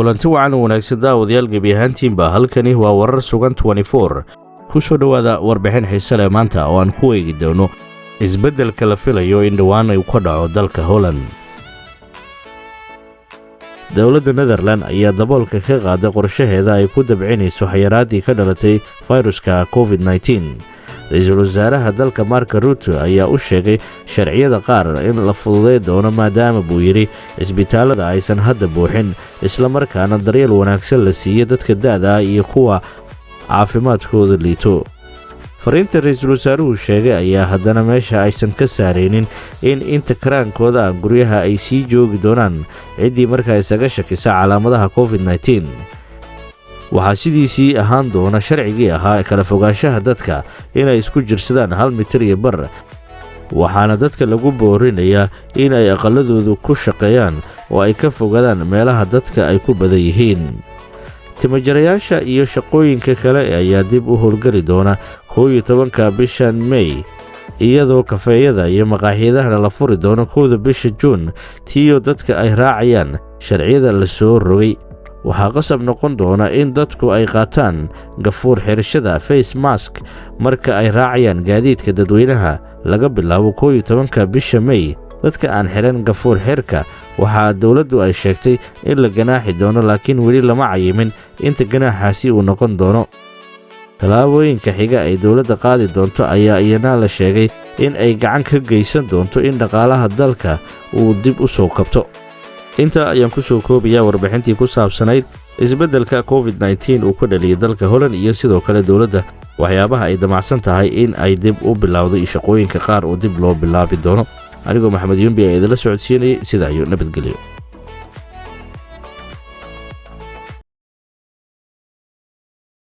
kulanti wacan wanaagsan daawadayaal gebi ahaantiinba halkani waa warar sugan 24 ku soo dhawaada warbixin xiiso leh maanta oo aan ku eegi doono isbeddelka la filayo in dhawaan ay ka dhaco dalka Holland. dowladda Netherland ayaa daboolka ka qaaday qorshaheeda ay ku dabcinayso xayiraadii ka dhalatay fayruska COVID-19. Ra'iisul wasaaraha dalka Mark Rutte ayaa u sheegay sharciyada qaar in la fududeyn doono maadaama buu yiri isbitaalada aysan hadda buuxin isla markaana daryeel wanaagsan la siiyo dadka da'da iyo kuwa caafimaadkooda liito. fariinta ra'iisul wasaaruhu sheegay ayaa haddana meesha aysan ka saareynin in inta karaankooda guryaha ay sii joogi doonaan ciddii markaa isaga shakisa calaamadaha COVID-19. waxaa sidiisii ahaan doona sharcigii ahaa kala fogaanshaha dadka inay isku jirsadaan 1 mitir iyo bar, waxaana dadka lagu boorinayaa in ay aqaladoodu ku shaqeeyaan oo ay ka fogaadaan meelaha dadka ay ku badan yihiin. timajarayaasha iyo shaqooyinka kale ayaa dib u howlgali doona 11 bisha May, iyadoo kafeeyada iyo maqaaxiyadaha la furi doono 1 bisha June tiyo dadka ay raacayaan sharciyada la soo rogay. waxaa qasab noqon doona in dadku ay qaataan gafuur xirashada face mask marka ay raacayaan gaadiidka dadweynaha laga bilaabo 11 bisha May. dadka aan xiran gafuur xirka waxaa dawladdu ay sheegtay in la ganaaxi doono, laakiin weli lama cayimin inta ganaaxaasi uu noqon doono. tallaabooyinka xiga ay dawladda qaadi doonto ayaa iyana la sheegay in ay gacan ka geysan doonto in dhaqaalaha dalka uu dib u soo kabto. inta ayaan ku soo koobayaa warbixintii ku saabsanayd isbeddelka COVID-19 uu ka dhaliyay dalka Holland iyo sidoo kale dawladda waxyaabaha ay damacsan tahay in ay dib u bilowday shaqooyinka qaar oo dib loo bilaabi doono. anigoo Maxamed Yumbi ee idila socodsiinayay sida iyo nabadgelyo.